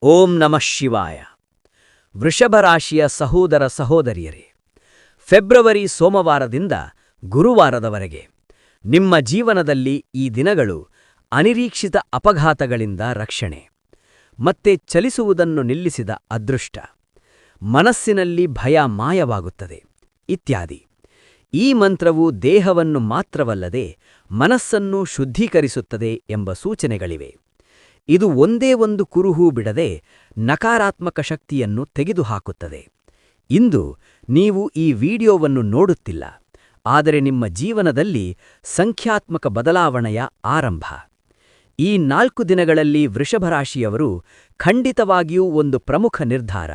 ಓಂ ನಮಃ ಶಿವಾಯ. ವೃಷಭ ರಾಶಿಯ ಸಹೋದರ ಸಹೋದರಿಯರೇ, ಫೆಬ್ರವರಿ ಸೋಮವಾರದಿಂದ ಗುರುವಾರದವರೆಗೆ ನಿಮ್ಮ ಜೀವನದಲ್ಲಿ ಈ ದಿನಗಳು ಅನಿರೀಕ್ಷಿತ ಅಪಘಾತಗಳಿಂದ ರಕ್ಷಣೆ, ಮತ್ತೆ ಚಲಿಸುವುದನ್ನು ನಿಲ್ಲಿಸಿದ ಅದೃಷ್ಟ, ಮನಸ್ಸಿನಲ್ಲಿ ಭಯ ಮಾಯವಾಗುತ್ತದೆ ಇತ್ಯಾದಿ. ಈ ಮಂತ್ರವು ದೇಹವನ್ನು ಮಾತ್ರವಲ್ಲದೆ ಮನಸ್ಸನ್ನು ಶುದ್ಧೀಕರಿಸುತ್ತದೆ ಎಂಬ ಸೂಚನೆಗಳಿವೆ. ಇದು ಒಂದೇ ಒಂದು ಕುರುಹೂ ಬಿಡದೆ ನಕಾರಾತ್ಮಕ ಶಕ್ತಿಯನ್ನು ತೆಗೆದುಹಾಕುತ್ತದೆ. ಇಂದು ನೀವು ಈ ವಿಡಿಯೋವನ್ನು ನೋಡುತ್ತಿಲ್ಲ, ಆದರೆ ನಿಮ್ಮ ಜೀವನದಲ್ಲಿ ಸಂಖ್ಯಾತ್ಮಕ ಬದಲಾವಣೆಯ ಆರಂಭ. ಈ 4 ದಿನಗಳಲ್ಲಿ ವೃಷಭರಾಶಿಯವರು ಖಂಡಿತವಾಗಿಯೂ ಒಂದು ಪ್ರಮುಖ ನಿರ್ಧಾರ,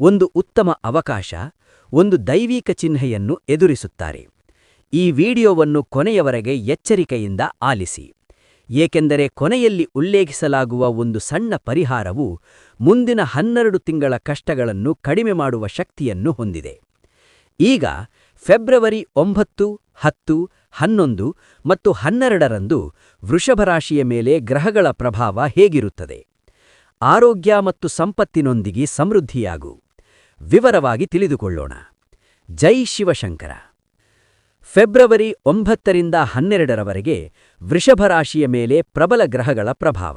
ಒಂದು ಉತ್ತಮ ಅವಕಾಶ, ಒಂದು ದೈವಿಕ ಚಿಹ್ನೆಯನ್ನು ಎದುರಿಸುತ್ತಾರೆ. ಈ ವಿಡಿಯೋವನ್ನು ಕೊನೆಯವರೆಗೆ ಎಚ್ಚರಿಕೆಯಿಂದ ಆಲಿಸಿ, ಏಕೆಂದರೆ ಕೊನೆಯಲ್ಲಿ ಉಲ್ಲೇಖಿಸಲಾಗುವ ಒಂದು ಸಣ್ಣ ಪರಿಹಾರವು ಮುಂದಿನ 12 ತಿಂಗಳ ಕಷ್ಟಗಳನ್ನು ಕಡಿಮೆ ಮಾಡುವ ಶಕ್ತಿಯನ್ನು ಹೊಂದಿದೆ. ಈಗ ಫೆಬ್ರವರಿ 9, 10, 11 ಮತ್ತು 12ರಂದು ವೃಷಭರಾಶಿಯ ಮೇಲೆ ಗ್ರಹಗಳ ಪ್ರಭಾವ ಹೇಗಿರುತ್ತದೆ? ಆರೋಗ್ಯ ಮತ್ತು ಸಂಪತ್ತಿನೊಂದಿಗೆ ಸಮೃದ್ಧಿಯಾಗು. ವಿವರವಾಗಿ ತಿಳಿದುಕೊಳ್ಳೋಣ. ಜೈ ಶಿವಶಂಕರ. ಫೆಬ್ರವರಿ 9ರಿಂದ 12ರವರೆಗೆ ವೃಷಭರಾಶಿಯ ಮೇಲೆ ಪ್ರಬಲ ಗ್ರಹಗಳ ಪ್ರಭಾವ.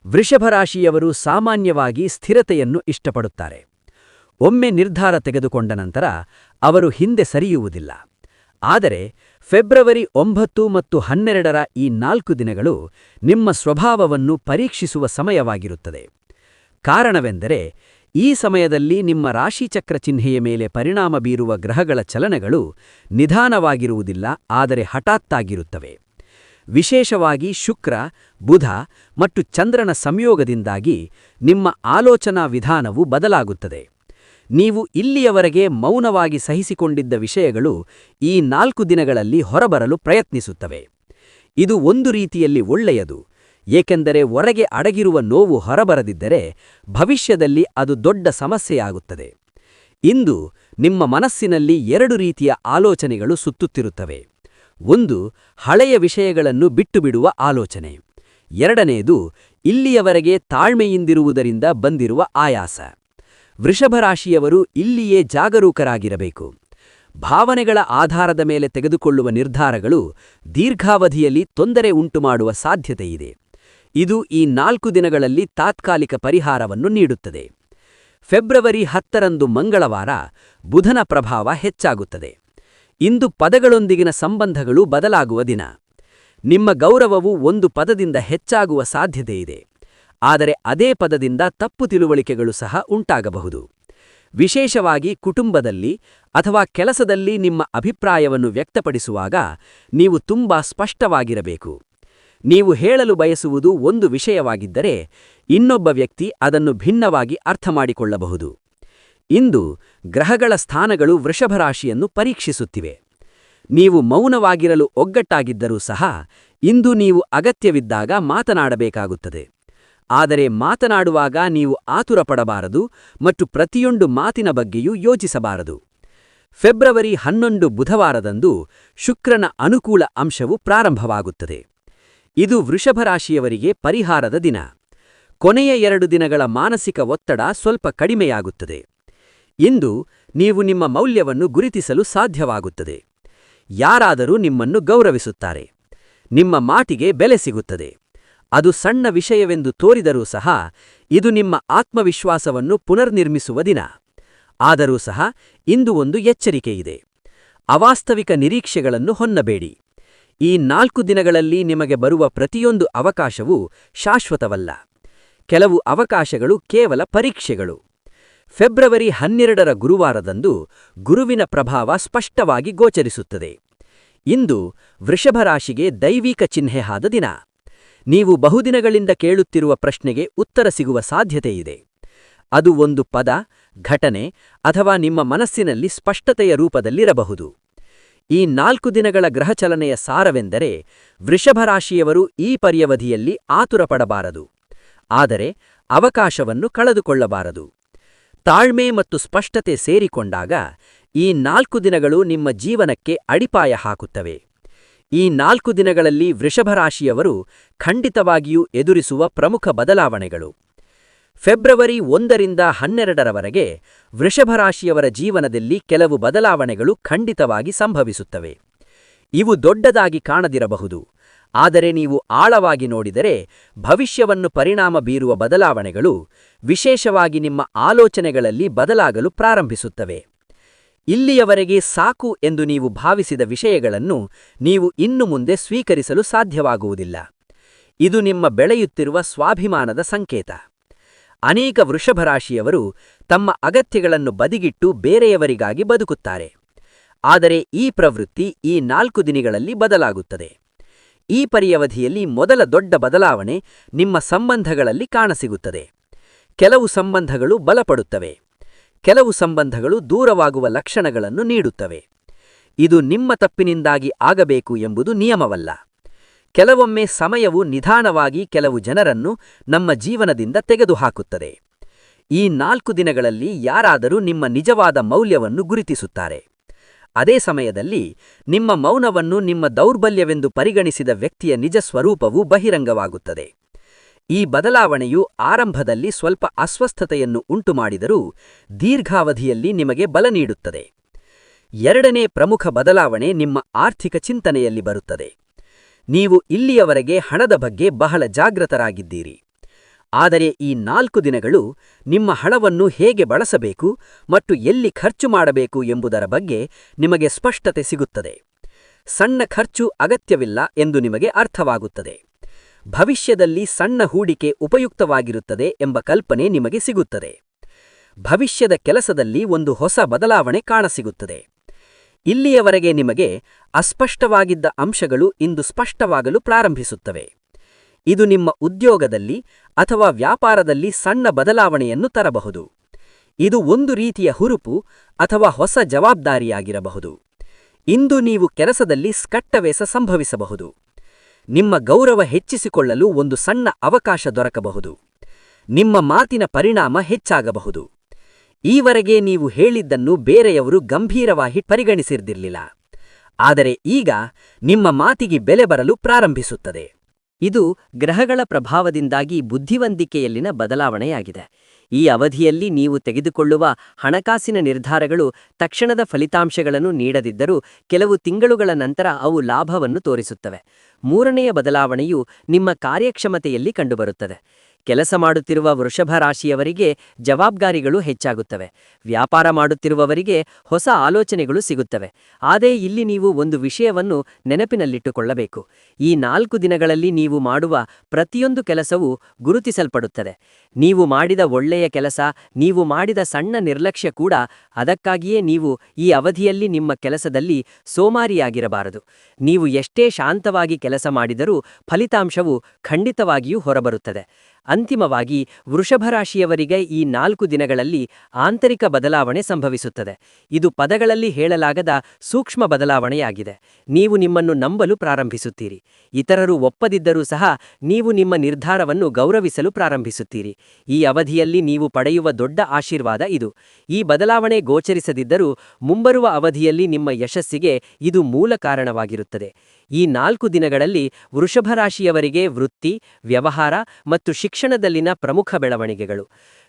ವೃಷಭರಾಶಿಯವರು ಸಾಮಾನ್ಯವಾಗಿ ಸ್ಥಿರತೆಯನ್ನು ಇಷ್ಟಪಡುತ್ತಾರೆ. ಒಮ್ಮೆ ನಿರ್ಧಾರ ತೆಗೆದುಕೊಂಡ ನಂತರ ಅವರು ಹಿಂದೆ ಸರಿಯುವುದಿಲ್ಲ. ಆದರೆ ಫೆಬ್ರವರಿ 9 ಮತ್ತು 12ರ ಈ 4 ದಿನಗಳು ನಿಮ್ಮ ಸ್ವಭಾವವನ್ನು ಪರೀಕ್ಷಿಸುವ ಸಮಯವಾಗಿರುತ್ತದೆ. ಕಾರಣವೆಂದರೆ ಈ ಸಮಯದಲ್ಲಿ ನಿಮ್ಮ ರಾಶಿಚಕ್ರ ಚಿಹ್ನೆಯ ಮೇಲೆ ಪರಿಣಾಮ ಬೀರುವ ಗ್ರಹಗಳ ಚಲನೆಗಳು ನಿಧಾನವಾಗಿರುವುದಿಲ್ಲ, ಆದರೆ ಹಠಾತ್ತಾಗಿರುತ್ತವೆ. ವಿಶೇಷವಾಗಿ ಶುಕ್ರ, ಬುಧ ಮತ್ತು ಚಂದ್ರನ ಸಂಯೋಗದಿಂದಾಗಿ ನಿಮ್ಮ ಆಲೋಚನಾ ವಿಧಾನವು ಬದಲಾಗುತ್ತದೆ. ನೀವು ಇಲ್ಲಿಯವರೆಗೆ ಮೌನವಾಗಿ ಸಹಿಸಿಕೊಂಡಿದ್ದ ವಿಷಯಗಳು ಈ 4 ದಿನಗಳಲ್ಲಿ ಹೊರಬರಲು ಪ್ರಯತ್ನಿಸುತ್ತವೆ. ಇದು ಒಂದು ರೀತಿಯಲ್ಲಿ ಒಳ್ಳೆಯದು, ಏಕೆಂದರೆ ಹೊರಗೆ ಅಡಗಿರುವ ನೋವು ಹೊರಬರದಿದ್ದರೆ ಭವಿಷ್ಯದಲ್ಲಿ ಅದು ದೊಡ್ಡ ಸಮಸ್ಯೆಯಾಗುತ್ತದೆ. ಇಂದು ನಿಮ್ಮ ಮನಸ್ಸಿನಲ್ಲಿ 2 ರೀತಿಯ ಆಲೋಚನೆಗಳು ಸುತ್ತುತ್ತಿರುತ್ತವೆ. ಒಂದು, ಹಳೆಯ ವಿಷಯಗಳನ್ನು ಬಿಟ್ಟುಬಿಡುವ ಆಲೋಚನೆ. ಎರಡನೆಯದು, ಇಲ್ಲಿಯವರೆಗೆ ತಾಳ್ಮೆಯಿಂದಿರುವುದರಿಂದ ಬಂದಿರುವ ಆಯಾಸ. ವೃಷಭರಾಶಿಯವರು ಇಲ್ಲಿಯೇ ಜಾಗರೂಕರಾಗಿರಬೇಕು. ಭಾವನೆಗಳ ಆಧಾರದ ಮೇಲೆ ತೆಗೆದುಕೊಳ್ಳುವ ನಿರ್ಧಾರಗಳು ದೀರ್ಘಾವಧಿಯಲ್ಲಿ ತೊಂದರೆ ಉಂಟುಮಾಡುವ ಸಾಧ್ಯತೆಯಿದೆ. ಇದು ಈ 4 ದಿನಗಳಲ್ಲಿ ತಾತ್ಕಾಲಿಕ ಪರಿಹಾರವನ್ನು ನೀಡುತ್ತದೆ. ಫೆಬ್ರವರಿ 10ರಂದು ಮಂಗಳವಾರ ಬುಧನ ಪ್ರಭಾವ ಹೆಚ್ಚಾಗುತ್ತದೆ. ಇಂದು ಪದಗಳೊಂದಿಗಿನ ಸಂಬಂಧಗಳು ಬದಲಾಗುವ ದಿನ. ನಿಮ್ಮ ಗೌರವವು ಒಂದು ಪದದಿಂದ ಹೆಚ್ಚಾಗುವ ಸಾಧ್ಯತೆಯಿದೆ, ಆದರೆ ಅದೇ ಪದದಿಂದ ತಪ್ಪು ತಿಳುವಳಿಕೆಗಳು ಸಹ ಉಂಟಾಗಬಹುದು. ವಿಶೇಷವಾಗಿ ಕುಟುಂಬದಲ್ಲಿ ಅಥವಾ ಕೆಲಸದಲ್ಲಿ ನಿಮ್ಮ ಅಭಿಪ್ರಾಯವನ್ನು ವ್ಯಕ್ತಪಡಿಸುವಾಗ ನೀವು ತುಂಬಾ ಸ್ಪಷ್ಟವಾಗಿರಬೇಕು. ನೀವು ಹೇಳಲು ಬಯಸುವುದು ಒಂದು ವಿಷಯವಾಗಿದ್ದರೆ ಇನ್ನೊಬ್ಬ ವ್ಯಕ್ತಿ ಅದನ್ನು ಭಿನ್ನವಾಗಿ ಅರ್ಥಮಾಡಿಕೊಳ್ಳಬಹುದು. ಇಂದು ಗ್ರಹಗಳ ಸ್ಥಾನಗಳು ವೃಷಭರಾಶಿಯನ್ನು ಪರೀಕ್ಷಿಸುತ್ತಿವೆ. ನೀವು ಮೌನವಾಗಿರಲು ಒಗ್ಗಟ್ಟಾಗಿದ್ದರೂ ಸಹ ಇಂದು ನೀವು ಅಗತ್ಯವಿದ್ದಾಗ ಮಾತನಾಡಬೇಕಾಗುತ್ತದೆ. ಆದರೆ ಮಾತನಾಡುವಾಗ ನೀವು ಆತುರಪಡಬಾರದು ಮತ್ತು ಪ್ರತಿಯೊಂದು ಮಾತಿನ ಬಗ್ಗೆಯೂ ಯೋಚಿಸಬಾರದು. ಫೆಬ್ರವರಿ 11 ಬುಧವಾರದಂದು ಶುಕ್ರನ ಅನುಕೂಲ ಅಂಶವು ಪ್ರಾರಂಭವಾಗುತ್ತದೆ. ಇದು ವೃಷಭರಾಶಿಯವರಿಗೆ ಪರಿಹಾರದ ದಿನ. ಕೊನೆಯ 2 ದಿನಗಳ ಮಾನಸಿಕ ಒತ್ತಡ ಸ್ವಲ್ಪ ಕಡಿಮೆಯಾಗುತ್ತದೆ. ಇಂದು ನೀವು ನಿಮ್ಮ ಮೌಲ್ಯವನ್ನು ಗುರುತಿಸಲು ಸಾಧ್ಯವಾಗುತ್ತದೆ. ಯಾರಾದರೂ ನಿಮ್ಮನ್ನು ಗೌರವಿಸುತ್ತಾರೆ. ನಿಮ್ಮ ಮಾತಿಗೆ ಬೆಲೆ ಸಿಗುತ್ತದೆ. ಅದು ಸಣ್ಣ ವಿಷಯವೆಂದು ತೋರಿದರೂ ಸಹ ಇದು ನಿಮ್ಮ ಆತ್ಮವಿಶ್ವಾಸವನ್ನು ಪುನರ್ನಿರ್ಮಿಸುವ ದಿನ. ಆದರೂ ಸಹ ಇಂದು ಒಂದು ಎಚ್ಚರಿಕೆಯಿದೆ. ಅವಾಸ್ತವಿಕ ನಿರೀಕ್ಷೆಗಳನ್ನು ಹೊನ್ನಬೇಡಿ. ಈ 4 ದಿನಗಳಲ್ಲಿ ನಿಮಗೆ ಬರುವ ಪ್ರತಿಯೊಂದು ಅವಕಾಶವೂ ಶಾಶ್ವತವಲ್ಲ. ಕೆಲವು ಅವಕಾಶಗಳು ಕೇವಲ ಪರೀಕ್ಷೆಗಳು. ಫೆಬ್ರವರಿ 12ರ ಗುರುವಾರದಂದು ಗುರುವಿನ ಪ್ರಭಾವ ಸ್ಪಷ್ಟವಾಗಿ ಗೋಚರಿಸುತ್ತದೆ. ಇಂದು ವೃಷಭರಾಶಿಗೆ ದೈವಿಕ ಚಿಹ್ನೆಯಾದ ದಿನ. ನೀವು ಬಹುದಿನಗಳಿಂದ ಕೇಳುತ್ತಿರುವ ಪ್ರಶ್ನೆಗೆ ಉತ್ತರ ಸಿಗುವ ಸಾಧ್ಯತೆಯಿದೆ. ಅದು ಒಂದು ಪದ, ಘಟನೆ ಅಥವಾ ನಿಮ್ಮ ಮನಸ್ಸಿನಲ್ಲಿ ಸ್ಪಷ್ಟತೆಯ ರೂಪದಲ್ಲಿರಬಹುದು. ಈ 4 ದಿನಗಳ ಗ್ರಹಚಲನೆಯ ಸಾರವೆಂದರೆ ವೃಷಭರಾಶಿಯವರು ಈ ಪರ್ಯವಧಿಯಲ್ಲಿ ಆತುರಪಡಬಾರದು, ಆದರೆ ಅವಕಾಶವನ್ನು ಕಳೆದುಕೊಳ್ಳಬಾರದು. ತಾಳ್ಮೆ ಮತ್ತು ಸ್ಪಷ್ಟತೆ ಸೇರಿಕೊಂಡಾಗ ಈ 4 ದಿನಗಳು ನಿಮ್ಮ ಜೀವನಕ್ಕೆ ಅಡಿಪಾಯ ಹಾಕುತ್ತವೆ. ಈ 4 ದಿನಗಳಲ್ಲಿ ವೃಷಭರಾಶಿಯವರು ಖಂಡಿತವಾಗಿಯೂ ಎದುರಿಸುವ ಪ್ರಮುಖ ಬದಲಾವಣೆಗಳು. ಫೆಬ್ರವರಿ 1ರಿಂದ 12ರವರೆಗೆ ವೃಷಭರಾಶಿಯವರ ಜೀವನದಲ್ಲಿ ಕೆಲವು ಬದಲಾವಣೆಗಳು ಖಂಡಿತವಾಗಿ ಸಂಭವಿಸುತ್ತವೆ. ಇವು ದೊಡ್ಡದಾಗಿ ಕಾಣದಿರಬಹುದು, ಆದರೆ ನೀವು ಆಳವಾಗಿ ನೋಡಿದರೆ ಭವಿಷ್ಯವನ್ನು ಪರಿಣಾಮ ಬೀರುವ ಬದಲಾವಣೆಗಳು ವಿಶೇಷವಾಗಿ ನಿಮ್ಮ ಆಲೋಚನೆಗಳಲ್ಲಿ ಬದಲಾಗಲು ಪ್ರಾರಂಭಿಸುತ್ತವೆ. ಇಲ್ಲಿಯವರೆಗೆ ಸಾಕು ಎಂದು ನೀವು ಭಾವಿಸಿದ ವಿಷಯಗಳನ್ನು ನೀವು ಇನ್ನು ಮುಂದೆ ಸ್ವೀಕರಿಸಲು ಸಾಧ್ಯವಾಗುವುದಿಲ್ಲ. ಇದು ನಿಮ್ಮ ಬೆಳೆಯುತ್ತಿರುವ ಸ್ವಾಭಿಮಾನದ ಸಂಕೇತ. ಅನೇಕ ವೃಷಭರಾಶಿಯವರು ತಮ್ಮ ಅಗತ್ಯಗಳನ್ನು ಬದಿಗಿಟ್ಟು ಬೇರೆಯವರಿಗಾಗಿ ಬದುಕುತ್ತಾರೆ. ಆದರೆ ಈ ಪ್ರವೃತ್ತಿ ಈ 4 ದಿನಗಳಲ್ಲಿ ಬದಲಾಗುತ್ತದೆ. ಈ ಪರಿಯವಧಿಯಲ್ಲಿ ಮೊದಲ ದೊಡ್ಡ ಬದಲಾವಣೆ ನಿಮ್ಮ ಸಂಬಂಧಗಳಲ್ಲಿ ಕಾಣಸಿಗುತ್ತದೆ. ಕೆಲವು ಸಂಬಂಧಗಳು ಬಲಪಡುತ್ತವೆ, ಕೆಲವು ಸಂಬಂಧಗಳು ದೂರವಾಗುವ ಲಕ್ಷಣಗಳನ್ನು ನೀಡುತ್ತವೆ. ಇದು ನಿಮ್ಮ ತಪ್ಪಿನಿಂದಾಗಿ ಆಗಬೇಕು ಎಂಬುದು ನಿಯಮವಲ್ಲ. ಕೆಲವೊಮ್ಮೆ ಸಮಯವು ನಿಧಾನವಾಗಿ ಕೆಲವು ಜನರನ್ನು ನಮ್ಮ ಜೀವನದಿಂದ ತೆಗೆದುಹಾಕುತ್ತದೆ. ಈ 4 ದಿನಗಳಲ್ಲಿ ಯಾರಾದರೂ ನಿಮ್ಮ ನಿಜವಾದ ಮೌಲ್ಯವನ್ನು ಗುರುತಿಸುತ್ತಾರೆ. ಅದೇ ಸಮಯದಲ್ಲಿ ನಿಮ್ಮ ಮೌನವನ್ನು ನಿಮ್ಮ ದೌರ್ಬಲ್ಯವೆಂದು ಪರಿಗಣಿಸಿದ ವ್ಯಕ್ತಿಯ ನಿಜ ಸ್ವರೂಪವು ಬಹಿರಂಗವಾಗುತ್ತದೆ. ಈ ಬದಲಾವಣೆಯು ಆರಂಭದಲ್ಲಿ ಸ್ವಲ್ಪ ಅಸ್ವಸ್ಥತೆಯನ್ನು ಉಂಟುಮಾಡಿದರೂ ದೀರ್ಘಾವಧಿಯಲ್ಲಿ ನಿಮಗೆ ಬಲ ನೀಡುತ್ತದೆ. ಎರಡನೇ ಪ್ರಮುಖ ಬದಲಾವಣೆ ನಿಮ್ಮ ಆರ್ಥಿಕ ಚಿಂತನೆಯಲ್ಲಿ ಬರುತ್ತದೆ. ನೀವು ಇಲ್ಲಿಯವರೆಗೆ ಹಣದ ಬಗ್ಗೆ ಬಹಳ ಜಾಗೃತರಾಗಿದ್ದೀರಿ. ಆದರೆ ಈ 4 ದಿನಗಳು ನಿಮ್ಮ ಹಣವನ್ನು ಹೇಗೆ ಬಳಸಬೇಕು ಮತ್ತು ಎಲ್ಲಿ ಖರ್ಚು ಮಾಡಬೇಕು ಎಂಬುದರ ಬಗ್ಗೆ ನಿಮಗೆ ಸ್ಪಷ್ಟತೆ ಸಿಗುತ್ತದೆ. ಸಣ್ಣ ಖರ್ಚು ಅಗತ್ಯವಿಲ್ಲ ಎಂದು ನಿಮಗೆ ಅರ್ಥವಾಗುತ್ತದೆ. ಭವಿಷ್ಯದಲ್ಲಿ ಸಣ್ಣ ಹೂಡಿಕೆ ಉಪಯುಕ್ತವಾಗಿರುತ್ತದೆ ಎಂಬ ಕಲ್ಪನೆ ನಿಮಗೆ ಸಿಗುತ್ತದೆ. ಭವಿಷ್ಯದ ಕೆಲಸದಲ್ಲಿ ಒಂದು ಹೊಸ ಬದಲಾವಣೆ ಕಾಣಸಿಗುತ್ತದೆ. ಇಲ್ಲಿಯವರೆಗೆ ನಿಮಗೆ ಅಸ್ಪಷ್ಟವಾಗಿದ್ದ ಅಂಶಗಳು ಇಂದು ಸ್ಪಷ್ಟವಾಗಲು ಪ್ರಾರಂಭಿಸುತ್ತವೆ. ಇದು ನಿಮ್ಮ ಉದ್ಯೋಗದಲ್ಲಿ ಅಥವಾ ವ್ಯಾಪಾರದಲ್ಲಿ ಸಣ್ಣ ಬದಲಾವಣೆಯನ್ನು ತರಬಹುದು. ಇದು ಒಂದು ರೀತಿಯ ಹುರುಪು ಅಥವಾ ಹೊಸ ಜವಾಬ್ದಾರಿಯಾಗಿರಬಹುದು. ಇಂದು ನೀವು ಕೆಲಸದಲ್ಲಿ ಸ್ಕಟ್ಟವೇಸ ಸಂಭವಿಸಬಹುದು. ನಿಮ್ಮ ಗೌರವ ಹೆಚ್ಚಿಸಿಕೊಳ್ಳಲು ಒಂದು ಸಣ್ಣ ಅವಕಾಶ ದೊರಕಬಹುದು. ನಿಮ್ಮ ಮಾತಿನ ಪರಿಣಾಮ ಹೆಚ್ಚಾಗಬಹುದು. ಈವರೆಗೆ ನೀವು ಹೇಳಿದ್ದನ್ನು ಬೇರೆಯವರು ಗಂಭೀರವಾಗಿ ಪರಿಗಣಿಸಿರಲಿಲ್ಲ, ಆದರೆ ಈಗ ನಿಮ್ಮ ಮಾತಿಗೆ ಬೆಲೆ ಬರಲು ಪ್ರಾರಂಭಿಸುತ್ತದೆ. ಇದು ಗ್ರಹಗಳ ಪ್ರಭಾವದಿಂದಾಗಿ ಬುದ್ಧಿವಂತಿಕೆಯಲ್ಲಿನ ಬದಲಾವಣೆಯಾಗಿದೆ. ಈ ಅವಧಿಯಲ್ಲಿ ನೀವು ತೆಗೆದುಕೊಳ್ಳುವ ಹಣಕಾಸಿನ ನಿರ್ಧಾರಗಳು ತಕ್ಷಣದ ಫಲಿತಾಂಶಗಳನ್ನು ನೀಡದಿದ್ದರೂ ಕೆಲವು ತಿಂಗಳುಗಳ ನಂತರ ಅವು ಲಾಭವನ್ನು ತೋರಿಸುತ್ತವೆ. ಮೂರನೆಯ ಬದಲಾವಣೆಯು ನಿಮ್ಮ ಕಾರ್ಯಕ್ಷಮತೆಯಲ್ಲಿ ಕಂಡುಬರುತ್ತದೆ. ಕೆಲಸ ಮಾಡುತ್ತಿರುವ ವೃಷಭ ರಾಶಿಯವರಿಗೆ ಜವಾಬ್ದಾರಿಗಳು ಹೆಚ್ಚಾಗುತ್ತವೆ. ವ್ಯಾಪಾರ ಮಾಡುತ್ತಿರುವವರಿಗೆ ಹೊಸ ಆಲೋಚನೆಗಳು ಸಿಗುತ್ತವೆ. ಆದರೆ ಇಲ್ಲಿ ನೀವು ಒಂದು ವಿಷಯವನ್ನು ನೆನಪಿನಲ್ಲಿಟ್ಟುಕೊಳ್ಳಬೇಕು. ಈ 4 ದಿನಗಳಲ್ಲಿ ನೀವು ಮಾಡುವ ಪ್ರತಿಯೊಂದು ಕೆಲಸವೂ ಗುರುತಿಸಲ್ಪಡುತ್ತದೆ. ನೀವು ಮಾಡಿದ ಒಳ್ಳೆಯ ಕೆಲಸ, ನೀವು ಮಾಡಿದ ಸಣ್ಣ ನಿರ್ಲಕ್ಷ್ಯ ಕೂಡ. ಅದಕ್ಕಾಗಿಯೇ ನೀವು ಈ ಅವಧಿಯಲ್ಲಿ ನಿಮ್ಮ ಕೆಲಸದಲ್ಲಿ ಸೋಮಾರಿಯಾಗಿರಬಾರದು. ನೀವು ಎಷ್ಟೇ ಶಾಂತವಾಗಿ ಕೆಲಸ ಮಾಡಿದರೂ ಫಲಿತಾಂಶವು ಖಂಡಿತವಾಗಿಯೂ ಹೊರಬರುತ್ತದೆ. ಅಂತಿಮವಾಗಿ ವೃಷಭರಾಶಿಯವರಿಗೆ ಈ 4 ದಿನಗಳಲ್ಲಿ ಆಂತರಿಕ ಬದಲಾವಣೆ ಸಂಭವಿಸುತ್ತದೆ. ಇದು ಪದಗಳಲ್ಲಿ ಹೇಳಲಾಗದ ಸೂಕ್ಷ್ಮ ಬದಲಾವಣೆಯಾಗಿದೆ. ನೀವು ನಿಮ್ಮನ್ನು ನಂಬಲು ಪ್ರಾರಂಭಿಸುತ್ತೀರಿ. ಇತರರು ಒಪ್ಪದಿದ್ದರೂ ಸಹ ನೀವು ನಿಮ್ಮ ನಿರ್ಧಾರವನ್ನು ಗೌರವಿಸಲು ಪ್ರಾರಂಭಿಸುತ್ತೀರಿ. ಈ ಅವಧಿಯಲ್ಲಿ ನೀವು ಪಡೆಯುವ ದೊಡ್ಡ ಆಶೀರ್ವಾದ ಇದು. ಈ ಬದಲಾವಣೆ ಗೋಚರಿಸದಿದ್ದರೂ ಮುಂಬರುವ ಅವಧಿಯಲ್ಲಿ ನಿಮ್ಮ ಯಶಸ್ಸಿಗೆ ಇದು ಮೂಲ ಕಾರಣವಾಗಿರುತ್ತದೆ. ಈ 4 ದಿನಗಳಲ್ಲಿ ವೃಷಭರಾಶಿಯವರಿಗೆ ವೃತ್ತಿ, ವ್ಯವಹಾರ ಮತ್ತು ಶಿಕ್ಷಣದಲ್ಲಿನ ಪ್ರಮುಖ ಬೆಳವಣಿಗೆಗಳು.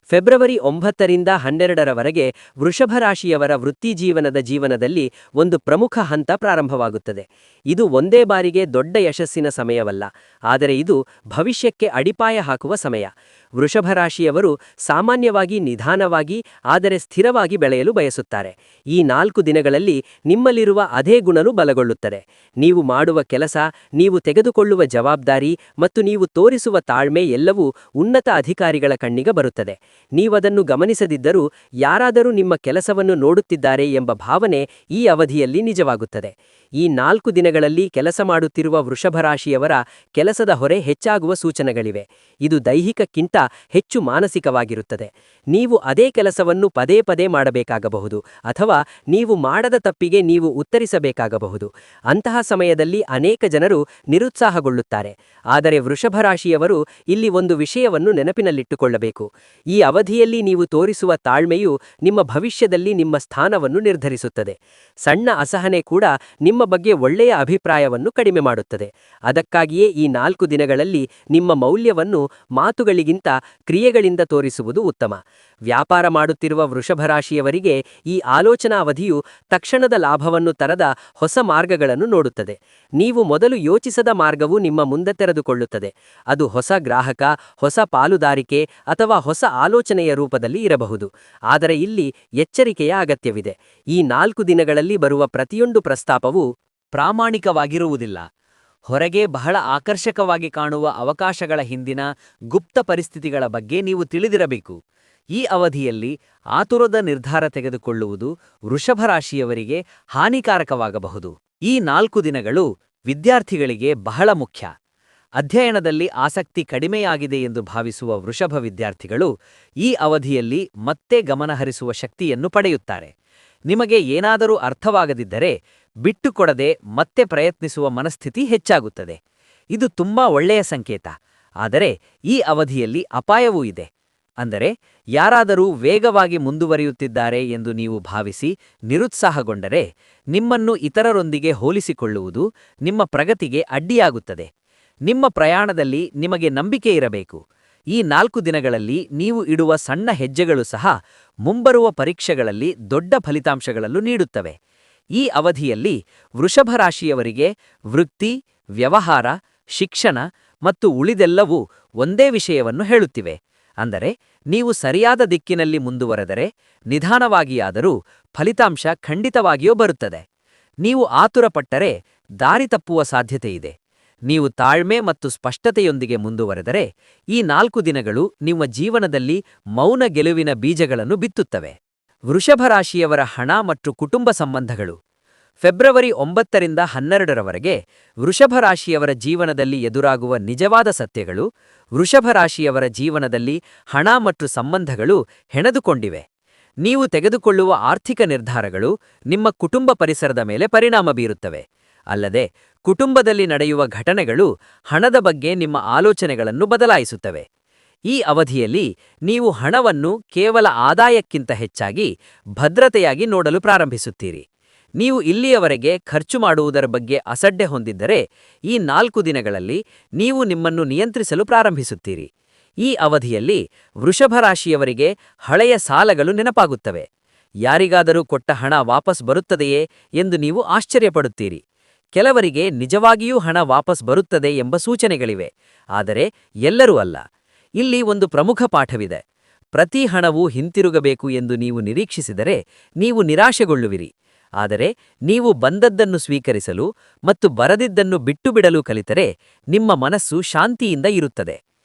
ಫೆಬ್ರವರಿ 9ರಿಂದ 12ರವರೆಗೆ ವೃಷಭರಾಶಿಯವರ ವೃತ್ತಿಜೀವನದ ಜೀವನದಲ್ಲಿ ಒಂದು ಪ್ರಮುಖ ಹಂತ ಪ್ರಾರಂಭವಾಗುತ್ತದೆ. ಇದು ಒಂದೇ ಬಾರಿಗೆ ದೊಡ್ಡ ಯಶಸ್ಸಿನ ಸಮಯವಲ್ಲ, ಆದರೆ ಇದು ಭವಿಷ್ಯಕ್ಕೆ ಅಡಿಪಾಯ ಹಾಕುವ ಸಮಯ. ವೃಷಭರಾಶಿಯವರು ಸಾಮಾನ್ಯವಾಗಿ ನಿಧಾನವಾಗಿ ಆದರೆ ಸ್ಥಿರವಾಗಿ ಬೆಳೆಯಲು ಬಯಸುತ್ತಾರೆ. ಈ 4 ದಿನಗಳಲ್ಲಿ ನಿಮ್ಮಲ್ಲಿರುವ ಅದೇ ಗುಣನು ಬಲಗೊಳ್ಳುತ್ತದೆ. ನೀವು ಮಾಡುವ ಕೆಲಸ, ನೀವು ತೆಗೆದುಕೊಳ್ಳುವ ಜವಾಬ್ದಾರಿ ಮತ್ತು ನೀವು ತೋರಿಸುವ ತಾಳ್ಮೆ ಎಲ್ಲವೂ ಉನ್ನತ ಅಧಿಕಾರಿಗಳ ಕಣ್ಣಿಗೆ ಬರುತ್ತದೆ. ನೀವದನ್ನು ಗಮನಿಸದಿದ್ದರೂ ಯಾರಾದರೂ ನಿಮ್ಮ ಕೆಲಸವನ್ನು ನೋಡುತ್ತಿದ್ದಾರೆ ಎಂಬ ಭಾವನೆ ಈ ಅವಧಿಯಲ್ಲಿ ನಿಜವಾಗುತ್ತದೆ. ಈ 4 ದಿನಗಳಲ್ಲಿ ಕೆಲಸ ಮಾಡುತ್ತಿರುವ ವೃಷಭರಾಶಿಯವರ ಕೆಲಸದ ಹೊರೆ ಹೆಚ್ಚಾಗುವ ಸೂಚನೆಗಳಿವೆ. ಇದು ದೈಹಿಕಕ್ಕಿಂತ ಹೆಚ್ಚು ಮಾನಸಿಕವಾಗಿರುತ್ತದೆ. ನೀವು ಅದೇ ಕೆಲಸವನ್ನು ಪದೇ ಪದೇ ಮಾಡಬೇಕಾಗಬಹುದು ಅಥವಾ ನೀವು ಮಾಡದ ತಪ್ಪಿಗೆ ನೀವು ಉತ್ತರಿಸಬೇಕಾಗಬಹುದು. ಅಂತಹ ಸಮಯದಲ್ಲಿ ಅನೇಕ ಜನರು ನಿರುತ್ಸಾಹಗೊಳ್ಳುತ್ತಾರೆ. ಆದರೆ ವೃಷಭರಾಶಿಯವರು ಇಲ್ಲಿ ಒಂದು ವಿಷಯವನ್ನು ನೆನಪಿನಲ್ಲಿಟ್ಟುಕೊಳ್ಳಬೇಕು. ಈ ಅವಧಿಯಲ್ಲಿ ನೀವು ತೋರಿಸುವ ತಾಳ್ಮೆಯು ನಿಮ್ಮ ಭವಿಷ್ಯದಲ್ಲಿ ನಿಮ್ಮ ಸ್ಥಾನವನ್ನು ನಿರ್ಧರಿಸುತ್ತದೆ. ಸಣ್ಣ ಅಸಹನೆ ಕೂಡ ನಿಮ್ಮ ಬಗ್ಗೆ ಒಳ್ಳೆಯ ಅಭಿಪ್ರಾಯವನ್ನು ಕಡಿಮೆ ಮಾಡುತ್ತದೆ. ಅದಕ್ಕಾಗಿಯೇ ಈ 4 ದಿನಗಳಲ್ಲಿ ನಿಮ್ಮ ಮೌಲ್ಯವನ್ನು ಮಾತುಗಳಿಗಿಂತ ಕ್ರಿಯೆಗಳಿಂದ ತೋರಿಸುವುದು ಉತ್ತಮ. ವ್ಯಾಪಾರ ಮಾಡುತ್ತಿರುವ ವೃಷಭರಾಶಿಯವರಿಗೆ ಈ ಆಲೋಚನಾ ಅವಧಿಯು ತಕ್ಷಣದ ಲಾಭವನ್ನು ತರದ ಹೊಸ ಮಾರ್ಗಗಳನ್ನು ನೋಡುತ್ತದೆ. ನೀವು ಮೊದಲು ಯೋಚಿಸದ ಮಾರ್ಗವು ನಿಮ್ಮ ಮುಂದೆ ತೆರೆದುಕೊಳ್ಳುತ್ತದೆ. ಅದು ಹೊಸ ಗ್ರಾಹಕ, ಹೊಸ ಪಾಲುದಾರಿಕೆ ಅಥವಾ ಹೊಸ ಆಲೋಚನೆಯ ರೂಪದಲ್ಲಿ ಇರಬಹುದು. ಆದರೆ ಇಲ್ಲಿ ಎಚ್ಚರಿಕೆಯ ಅಗತ್ಯವಿದೆ. ಈ 4 ದಿನಗಳಲ್ಲಿ ಬರುವ ಪ್ರತಿಯೊಂದು ಪ್ರಸ್ತಾಪವೂ ಪ್ರಾಮಾಣಿಕವಾಗಿರುವುದಿಲ್ಲ. ಹೊರಗೆ ಬಹಳ ಆಕರ್ಷಕವಾಗಿ ಕಾಣುವ ಅವಕಾಶಗಳ ಹಿಂದಿನ ಗುಪ್ತ ಪರಿಸ್ಥಿತಿಗಳ ಬಗ್ಗೆ ನೀವು ತಿಳಿದಿರಬೇಕು. ಈ ಅವಧಿಯಲ್ಲಿ ಆತುರದ ನಿರ್ಧಾರ ತೆಗೆದುಕೊಳ್ಳುವುದು ವೃಷಭರಾಶಿಯವರಿಗೆ ಹಾನಿಕಾರಕವಾಗಬಹುದು. ಈ 4 ದಿನಗಳು ವಿದ್ಯಾರ್ಥಿಗಳಿಗೆ ಬಹಳ ಮುಖ್ಯ. ಅಧ್ಯಯನದಲ್ಲಿ ಆಸಕ್ತಿ ಕಡಿಮೆಯಾಗಿದೆ ಎಂದು ಭಾವಿಸುವ ವೃಷಭ ವಿದ್ಯಾರ್ಥಿಗಳು ಈ ಅವಧಿಯಲ್ಲಿ ಮತ್ತೆ ಗಮನಹರಿಸುವ ಶಕ್ತಿಯನ್ನು ಪಡೆಯುತ್ತಾರೆ. ನಿಮಗೆ ಏನಾದರೂ ಅರ್ಥವಾಗದಿದ್ದರೆ ಬಿಟ್ಟುಕೊಡದೆ ಮತ್ತೆ ಪ್ರಯತ್ನಿಸುವ ಮನಸ್ಥಿತಿ ಹೆಚ್ಚಾಗುತ್ತದೆ. ಇದು ತುಂಬಾ ಒಳ್ಳೆಯ ಸಂಕೇತ. ಆದರೆ ಈ ಅವಧಿಯಲ್ಲಿ ಅಪಾಯವೂ ಇದೆ. ಅಂದರೆ ಯಾರಾದರೂ ವೇಗವಾಗಿ ಮುಂದುವರಿಯುತ್ತಿದ್ದಾರೆ ಎಂದು ನೀವು ಭಾವಿಸಿ ನಿರುತ್ಸಾಹಗೊಂಡರೆ ನಿಮ್ಮನ್ನು ಇತರರೊಂದಿಗೆ ಹೋಲಿಸಿಕೊಳ್ಳುವುದು ನಿಮ್ಮ ಪ್ರಗತಿಗೆ ಅಡ್ಡಿಯಾಗುತ್ತದೆ. ನಿಮ್ಮ ಪ್ರಯಾಣದಲ್ಲಿ ನಿಮಗೆ ನಂಬಿಕೆ ಇರಬೇಕು. ಈ 4 ದಿನಗಳಲ್ಲಿ ನೀವು ಇಡುವ ಸಣ್ಣ ಹೆಜ್ಜೆಗಳು ಸಹ ಮುಂಬರುವ ಪರೀಕ್ಷೆಗಳಲ್ಲಿ ದೊಡ್ಡ ಫಲಿತಾಂಶಗಳನ್ನು ನೀಡುತ್ತವೆ. ಈ ಅವಧಿಯಲ್ಲಿ ವೃಷಭರಾಶಿಯವರಿಗೆ ವೃತ್ತಿ, ವ್ಯವಹಾರ, ಶಿಕ್ಷಣ ಮತ್ತು ಉಳಿದೆಲ್ಲವೂ ಒಂದೇ ವಿಷಯವನ್ನು ಹೇಳುತ್ತಿವೆ. ಅಂದರೆ ನೀವು ಸರಿಯಾದ ದಿಕ್ಕಿನಲ್ಲಿ ಮುಂದುವರೆದರೆ ನಿಧಾನವಾಗಿಯಾದರೂ ಫಲಿತಾಂಶ ಖಂಡಿತವಾಗಿಯೂ ಬರುತ್ತದೆ. ನೀವು ಆತುರಪಟ್ಟರೆ ದಾರಿ ತಪ್ಪುವ ಸಾಧ್ಯತೆಯಿದೆ. ನೀವು ತಾಳ್ಮೆ ಮತ್ತು ಸ್ಪಷ್ಟತೆಯೊಂದಿಗೆ ಮುಂದುವರೆದರೆ ಈ 4 ದಿನಗಳು ನಿಮ್ಮ ಜೀವನದಲ್ಲಿ ಮೌನ ಗೆಲುವಿನ ಬೀಜಗಳನ್ನು ಬಿತ್ತುತ್ತವೆ. ವೃಷಭರಾಶಿಯವರ ಹಣ ಮತ್ತು ಕುಟುಂಬ ಸಂಬಂಧಗಳು. ಫೆಬ್ರವರಿ 9ರಿಂದ 12ರವರೆಗೆ ವೃಷಭರಾಶಿಯವರ ಜೀವನದಲ್ಲಿ ಎದುರಾಗುವ ನಿಜವಾದ ಸತ್ಯಗಳು. ವೃಷಭರಾಶಿಯವರ ಜೀವನದಲ್ಲಿ ಹಣ ಮತ್ತು ಸಂಬಂಧಗಳು ಹೆಣೆದುಕೊಂಡಿವೆ. ನೀವು ತೆಗೆದುಕೊಳ್ಳುವ ಆರ್ಥಿಕ ನಿರ್ಧಾರಗಳು ನಿಮ್ಮ ಕುಟುಂಬ ಪರಿಸರದ ಮೇಲೆ ಪರಿಣಾಮ ಬೀರುತ್ತವೆ. ಅಲ್ಲದೆ ಕುಟುಂಬದಲ್ಲಿ ನಡೆಯುವ ಘಟನೆಗಳು ಹಣದ ಬಗ್ಗೆ ನಿಮ್ಮ ಆಲೋಚನೆಗಳನ್ನು ಬದಲಾಯಿಸುತ್ತವೆ. ಈ ಅವಧಿಯಲ್ಲಿ ನೀವು ಹಣವನ್ನು ಕೇವಲ ಆದಾಯಕ್ಕಿಂತ ಹೆಚ್ಚಾಗಿ ಭದ್ರತೆಯಾಗಿ ನೋಡಲು ಪ್ರಾರಂಭಿಸುತ್ತೀರಿ. ನೀವು ಇಲ್ಲಿಯವರೆಗೆ ಖರ್ಚು ಮಾಡುವುದರ ಬಗ್ಗೆ ಅಸಡ್ಡೆ ಹೊಂದಿದ್ದರೆ ಈ 4 ದಿನಗಳಲ್ಲಿ ನೀವು ನಿಮ್ಮನ್ನು ನಿಯಂತ್ರಿಸಲು ಪ್ರಾರಂಭಿಸುತ್ತೀರಿ. ಈ ಅವಧಿಯಲ್ಲಿ ವೃಷಭರಾಶಿಯವರಿಗೆ ಹಳೆಯ ಸಾಲಗಳು ನೆನಪಾಗುತ್ತವೆ. ಯಾರಿಗಾದರೂ ಕೊಟ್ಟ ಹಣ ವಾಪಸ್ ಬರುತ್ತದೆಯೇ ಎಂದು ನೀವು ಆಶ್ಚರ್ಯಪಡುತ್ತೀರಿ. ಕೆಲವರಿಗೆ ನಿಜವಾಗಿಯೂ ಹಣ ವಾಪಸ್ ಬರುತ್ತದೆ ಎಂಬ ಸೂಚನೆಗಳಿವೆ, ಆದರೆ ಎಲ್ಲರೂ ಅಲ್ಲ. ಇಲ್ಲಿ ಒಂದು ಪ್ರಮುಖ ಪಾಠವಿದೆ. ಪ್ರತಿ ಹಣವೂ ಹಿಂತಿರುಗಬೇಕು ಎಂದು ನೀವು ನಿರೀಕ್ಷಿಸಿದರೆ ನೀವು ನಿರಾಶೆಗೊಳ್ಳುವಿರಿ. ಆದರೆ ನೀವು ಬಂದದ್ದನ್ನು ಸ್ವೀಕರಿಸಲು ಮತ್ತು ಬರದಿದ್ದನ್ನು ಬಿಟ್ಟುಬಿಡಲು ಕಲಿತರೆ ನಿಮ್ಮ ಮನಸ್ಸು ಶಾಂತಿಯಿಂದ ಇರುತ್ತದೆ.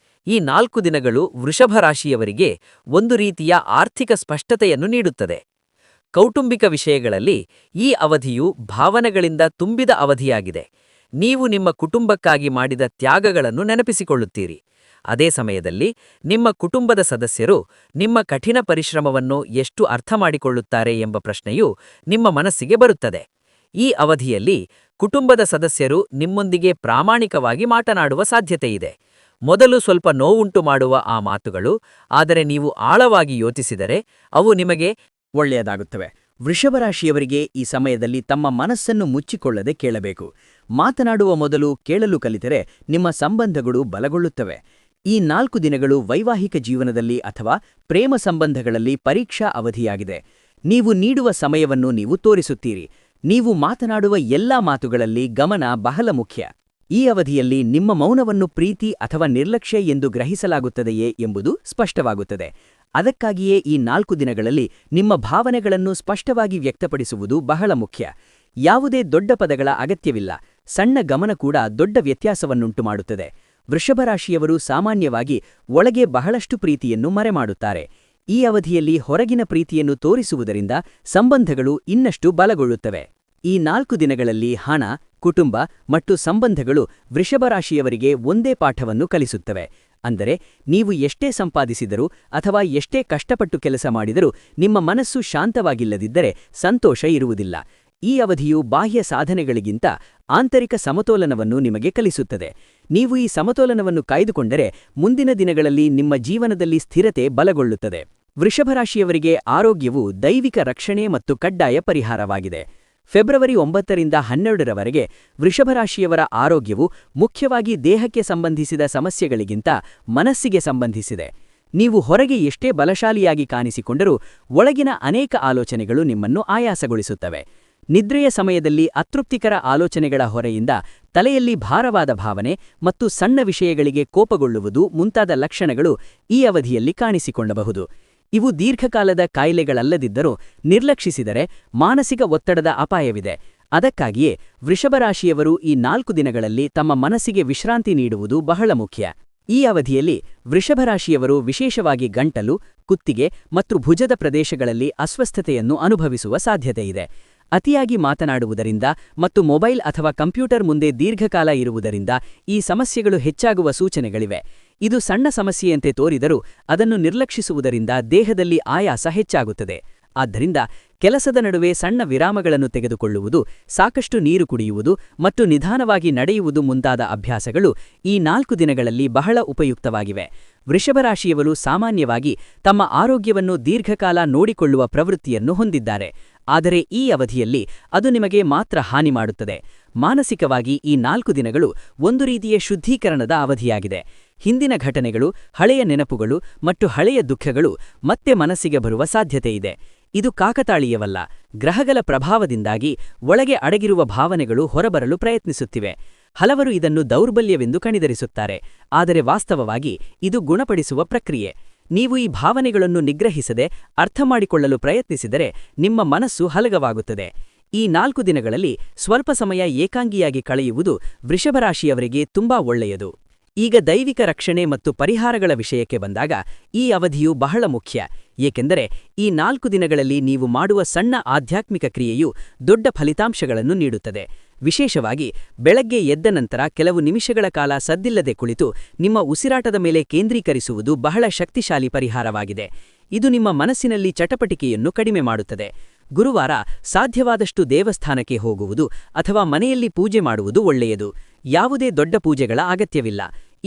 ಈ 4 ದಿನಗಳು ವೃಷಭರಾಶಿಯವರಿಗೆ ಒಂದು ರೀತಿಯ ಆರ್ಥಿಕ ಸ್ಪಷ್ಟತೆಯನ್ನು ನೀಡುತ್ತದೆ. ಕೌಟುಂಬಿಕ ವಿಷಯಗಳಲ್ಲಿ ಈ ಅವಧಿಯು ಭಾವನೆಗಳಿಂದ ತುಂಬಿದ ಅವಧಿಯಾಗಿದೆ. ನೀವು ನಿಮ್ಮ ಕುಟುಂಬಕ್ಕಾಗಿ ಮಾಡಿದ ತ್ಯಾಗಗಳನ್ನು ನೆನಪಿಸಿಕೊಳ್ಳುತ್ತೀರಿ. ಅದೇ ಸಮಯದಲ್ಲಿ ನಿಮ್ಮ ಕುಟುಂಬದ ಸದಸ್ಯರು ನಿಮ್ಮ ಕಠಿಣ ಪರಿಶ್ರಮವನ್ನು ಎಷ್ಟು ಅರ್ಥಮಾಡಿಕೊಳ್ಳುತ್ತಾರೆ ಎಂಬ ಪ್ರಶ್ನೆಯು ನಿಮ್ಮ ಮನಸ್ಸಿಗೆ ಬರುತ್ತದೆ. ಈ ಅವಧಿಯಲ್ಲಿ ಕುಟುಂಬದ ಸದಸ್ಯರು ನಿಮ್ಮೊಂದಿಗೆ ಪ್ರಾಮಾಣಿಕವಾಗಿ ಮಾತನಾಡುವ ಸಾಧ್ಯತೆಯಿದೆ. ಮೊದಲು ಸ್ವಲ್ಪ ನೋವುಂಟು ಮಾಡುವ ಆ ಮಾತುಗಳು, ಆದರೆ ನೀವು ಆಳವಾಗಿ ಯೋಚಿಸಿದರೆ ಅವು ನಿಮಗೆ ಒಳ್ಳೆಯದಾಗುತ್ತವೆ. ವೃಷಭರಾಶಿಯವರಿಗೆ ಈ ಸಮಯದಲ್ಲಿ ತಮ್ಮ ಮನಸ್ಸನ್ನು ಮುಚ್ಚಿಕೊಳ್ಳದೆ ಕೇಳಬೇಕು. ಮಾತನಾಡುವ ಮೊದಲು ಕೇಳಲು ಕಲಿತರೆ ನಿಮ್ಮ ಸಂಬಂಧಗಳು ಬಲಗೊಳ್ಳುತ್ತವೆ. ಈ 4 ದಿನಗಳು ವೈವಾಹಿಕ ಜೀವನದಲ್ಲಿ ಅಥವಾ ಪ್ರೇಮ ಸಂಬಂಧಗಳಲ್ಲಿ ಪರೀಕ್ಷಾ ಅವಧಿಯಾಗಿದೆ. ನೀವು ನೀಡುವ ಸಮಯವನ್ನು ನೀವು ತೋರಿಸುತ್ತೀರಿ. ನೀವು ಮಾತನಾಡುವ ಎಲ್ಲಾ ಮಾತುಗಳಲ್ಲಿ ಗಮನ ಬಹಳ ಮುಖ್ಯ. ಈ ಅವಧಿಯಲ್ಲಿ ನಿಮ್ಮ ಮೌನವನ್ನು ಪ್ರೀತಿ ಅಥವಾ ನಿರ್ಲಕ್ಷ್ಯ ಎಂದು ಗ್ರಹಿಸಲಾಗುತ್ತದೆಯೇ ಎಂಬುದು ಸ್ಪಷ್ಟವಾಗುತ್ತದೆ. ಅದಕ್ಕಾಗಿಯೇ ಈ 4 ದಿನಗಳಲ್ಲಿ ನಿಮ್ಮ ಭಾವನೆಗಳನ್ನು ಸ್ಪಷ್ಟವಾಗಿ ವ್ಯಕ್ತಪಡಿಸುವುದು ಬಹಳ ಮುಖ್ಯ. ಯಾವುದೇ ದೊಡ್ಡ ಪದಗಳ ಅಗತ್ಯವಿಲ್ಲ. ಸಣ್ಣ ಗಮನ ಕೂಡ ದೊಡ್ಡ ವ್ಯತ್ಯಾಸವನ್ನುಂಟು ಮಾಡುತ್ತದೆ. ವೃಷಭರಾಶಿಯವರು ಸಾಮಾನ್ಯವಾಗಿ ಒಳಗೆ ಬಹಳಷ್ಟು ಪ್ರೀತಿಯನ್ನು ಮರೆಮಾಡುತ್ತಾರೆ. ಈ ಅವಧಿಯಲ್ಲಿ ಹೊರಗಿನ ಪ್ರೀತಿಯನ್ನು ತೋರಿಸುವುದರಿಂದ ಸಂಬಂಧಗಳು ಇನ್ನಷ್ಟು ಬಲಗೊಳ್ಳುತ್ತವೆ. ಈ 4 ದಿನಗಳಲ್ಲಿ ಹಣ, ಕುಟುಂಬ ಮತ್ತು ಸಂಬಂಧಗಳು ವೃಷಭರಾಶಿಯವರಿಗೆ ಒಂದೇ ಪಾಠವನ್ನು ಕಲಿಸುತ್ತವೆ. ಅಂದರೆ ನೀವು ಎಷ್ಟೇ ಸಂಪಾದಿಸಿದರೂ ಅಥವಾ ಎಷ್ಟೇ ಕಷ್ಟಪಟ್ಟು ಕೆಲಸ ಮಾಡಿದರೂ ನಿಮ್ಮ ಮನಸ್ಸು ಶಾಂತವಾಗಿಲ್ಲದಿದ್ದರೆ ಸಂತೋಷ ಇರುವುದಿಲ್ಲ. ಈ ಅವಧಿಯು ಬಾಹ್ಯ ಸಾಧನೆಗಳಿಗಿಂತ ಆಂತರಿಕ ಸಮತೋಲನವನ್ನು ನಿಮಗೆ ಕಲಿಸುತ್ತದೆ. ನೀವು ಈ ಸಮತೋಲನವನ್ನು ಕಾಯ್ದುಕೊಂಡರೆ ಮುಂದಿನ ದಿನಗಳಲ್ಲಿ ನಿಮ್ಮ ಜೀವನದಲ್ಲಿ ಸ್ಥಿರತೆ ಬಲಗೊಳ್ಳುತ್ತದೆ. ವೃಷಭರಾಶಿಯವರಿಗೆ ಆರೋಗ್ಯವು ದೈವಿಕ ರಕ್ಷಣೆ ಮತ್ತು ಕಡ್ಡಾಯ ಪರಿಹಾರವಾಗಿದೆ. ಫೆಬ್ರವರಿ 9ರಿಂದ 12ರವರೆಗೆ ವೃಷಭರಾಶಿಯವರ ಆರೋಗ್ಯವು ಮುಖ್ಯವಾಗಿ ದೇಹಕ್ಕೆ ಸಂಬಂಧಿಸಿದ ಸಮಸ್ಯೆಗಳಿಗಿಂತ ಮನಸ್ಸಿಗೆ ಸಂಬಂಧಿಸಿದೆ. ನೀವು ಹೊರಗೆ ಎಷ್ಟೇ ಬಲಶಾಲಿಯಾಗಿ ಕಾಣಿಸಿಕೊಂಡರೂ ಒಳಗಿನ ಅನೇಕ ಆಲೋಚನೆಗಳು ನಿಮ್ಮನ್ನು ಆಯಾಸಗೊಳಿಸುತ್ತವೆ. ನಿದ್ರೆಯ ಸಮಯದಲ್ಲಿ ಅತೃಪ್ತಿಕರ ಆಲೋಚನೆಗಳ ಹೊರೆಯಿಂದ ತಲೆಯಲ್ಲಿ ಭಾರವಾದ ಭಾವನೆ ಮತ್ತು ಸಣ್ಣ ವಿಷಯಗಳಿಗೆ ಕೋಪಗೊಳ್ಳುವುದು ಮುಂತಾದ ಲಕ್ಷಣಗಳು ಈ ಅವಧಿಯಲ್ಲಿ ಕಾಣಿಸಿಕೊಳ್ಳಬಹುದು. ಇವು ದೀರ್ಘಕಾಲದ ಕಾಯಿಲೆಗಳಲ್ಲದಿದ್ದರೂ ನಿರ್ಲಕ್ಷಿಸಿದರೆ ಮಾನಸಿಕ ಒತ್ತಡದ ಅಪಾಯವಿದೆ. ಅದಕ್ಕಾಗಿಯೇ ವೃಷಭರಾಶಿಯವರು ಈ 4 ದಿನಗಳಲ್ಲಿ ತಮ್ಮ ಮನಸ್ಸಿಗೆ ವಿಶ್ರಾಂತಿ ನೀಡುವುದು ಬಹಳ ಮುಖ್ಯ. ಈ ಅವಧಿಯಲ್ಲಿ ವೃಷಭರಾಶಿಯವರು ವಿಶೇಷವಾಗಿ ಗಂಟಲು, ಕುತ್ತಿಗೆ ಮತ್ತು ಭುಜದ ಪ್ರದೇಶಗಳಲ್ಲಿ ಅಸ್ವಸ್ಥತೆಯನ್ನು ಅನುಭವಿಸುವ ಸಾಧ್ಯತೆಯಿದೆ. ಅತಿಯಾಗಿ ಮಾತನಾಡುವುದರಿಂದ ಮತ್ತು ಮೊಬೈಲ್ ಅಥವಾ ಕಂಪ್ಯೂಟರ್ ಮುಂದೆ ದೀರ್ಘಕಾಲ ಇರುವುದರಿಂದ ಈ ಸಮಸ್ಯೆಗಳು ಹೆಚ್ಚಾಗುವ ಸೂಚನೆಗಳಿವೆ. ಇದು ಸಣ್ಣ ಸಮಸ್ಯೆಯಂತೆ ತೋರಿದರೂ ಅದನ್ನು ನಿರ್ಲಕ್ಷಿಸುವುದರಿಂದ ದೇಹದಲ್ಲಿ ಆಯಾಸ ಹೆಚ್ಚಾಗುತ್ತದೆ. ಆದ್ದರಿಂದ ಕೆಲಸದ ನಡುವೆ ಸಣ್ಣ ವಿರಾಮಗಳನ್ನು ತೆಗೆದುಕೊಳ್ಳುವುದು, ಸಾಕಷ್ಟು ನೀರು ಕುಡಿಯುವುದು ಮತ್ತು ನಿಧಾನವಾಗಿ ನಡೆಯುವುದು ಮುಂತಾದ ಅಭ್ಯಾಸಗಳು ಈ 4 ದಿನಗಳಲ್ಲಿ ಬಹಳ ಉಪಯುಕ್ತವಾಗಿವೆ. ವೃಷಭರಾಶಿಯವರು ಸಾಮಾನ್ಯವಾಗಿ ತಮ್ಮ ಆರೋಗ್ಯವನ್ನು ದೀರ್ಘಕಾಲ ನೋಡಿಕೊಳ್ಳುವ ಪ್ರವೃತ್ತಿಯನ್ನು ಹೊಂದಿದ್ದಾರೆ. ಆದರೆ ಈ ಅವಧಿಯಲ್ಲಿ ಅದು ನಿಮಗೆ ಮಾತ್ರ ಹಾನಿ ಮಾಡುತ್ತದೆ. ಮಾನಸಿಕವಾಗಿ ಈ 4 ದಿನಗಳು ಒಂದು ರೀತಿಯ ಶುದ್ಧೀಕರಣದ ಅವಧಿಯಾಗಿದೆ. ಹಿಂದಿನ ಘಟನೆಗಳು, ಹಳೆಯ ನೆನಪುಗಳು ಮತ್ತು ಹಳೆಯ ದುಃಖಗಳು ಮತ್ತೆ ಮನಸ್ಸಿಗೆ ಬರುವ ಸಾಧ್ಯತೆಯಿದೆ. ಇದು ಕಾಕತಾಳೀಯವಲ್ಲ. ಗ್ರಹಗಳ ಪ್ರಭಾವದಿಂದಾಗಿ ಒಳಗೆ ಅಡಗಿರುವ ಭಾವನೆಗಳು ಹೊರಬರಲು ಪ್ರಯತ್ನಿಸುತ್ತಿವೆ. ಹಲವರು ಇದನ್ನು ದೌರ್ಬಲ್ಯವೆಂದು ಕಣಿದರಿಸುತ್ತಾರೆ, ಆದರೆ ವಾಸ್ತವವಾಗಿ ಇದು ಗುಣಪಡಿಸುವ ಪ್ರಕ್ರಿಯೆ. ನೀವು ಈ ಭಾವನೆಗಳನ್ನು ನಿಗ್ರಹಿಸದೆ ಅರ್ಥಮಾಡಿಕೊಳ್ಳಲು ಪ್ರಯತ್ನಿಸಿದರೆ ನಿಮ್ಮ ಮನಸ್ಸು ಹಲಗವಾಗುತ್ತದೆ. ಈ 4 ದಿನಗಳಲ್ಲಿ ಸ್ವಲ್ಪ ಸಮಯ ಏಕಾಂಗಿಯಾಗಿ ಕಳೆಯುವುದು ವೃಷಭರಾಶಿಯವರಿಗೆ ತುಂಬಾ ಒಳ್ಳೆಯದು. ಈಗ ದೈವಿಕ ರಕ್ಷಣೆ ಮತ್ತು ಪರಿಹಾರಗಳ ವಿಷಯಕ್ಕೆ ಬಂದಾಗ ಈ ಅವಧಿಯು ಬಹಳ ಮುಖ್ಯ. ಏಕೆಂದರೆ ಈ 4 ದಿನಗಳಲ್ಲಿ ನೀವು ಮಾಡುವ ಸಣ್ಣ ಆಧ್ಯಾತ್ಮಿಕ ಕ್ರಿಯೆಯು ದೊಡ್ಡ ಫಲಿತಾಂಶಗಳನ್ನು ನೀಡುತ್ತದೆ. ವಿಶೇಷವಾಗಿ ಬೆಳಗ್ಗೆ ಎದ್ದ ನಂತರ ಕೆಲವು ನಿಮಿಷಗಳ ಕಾಲ ಸದ್ದಿಲ್ಲದೆ ಕುಳಿತು ನಿಮ್ಮ ಉಸಿರಾಟದ ಮೇಲೆ ಕೇಂದ್ರೀಕರಿಸುವುದು ಬಹಳ ಶಕ್ತಿಶಾಲಿ ಪರಿಹಾರವಾಗಿದೆ. ಇದು ನಿಮ್ಮ ಮನಸ್ಸಿನಲ್ಲಿ ಚಟಪಟಿಕೆಯನ್ನು ಕಡಿಮೆ ಮಾಡುತ್ತದೆ. ಗುರುವಾರ ಸಾಧ್ಯವಾದಷ್ಟು ದೇವಸ್ಥಾನಕ್ಕೆ ಹೋಗುವುದು ಅಥವಾ ಮನೆಯಲ್ಲಿ ಪೂಜೆ ಮಾಡುವುದು ಒಳ್ಳೆಯದು. ಯಾವುದೇ ದೊಡ್ಡ ಪೂಜೆಗಳ ಅಗತ್ಯವಿಲ್ಲ.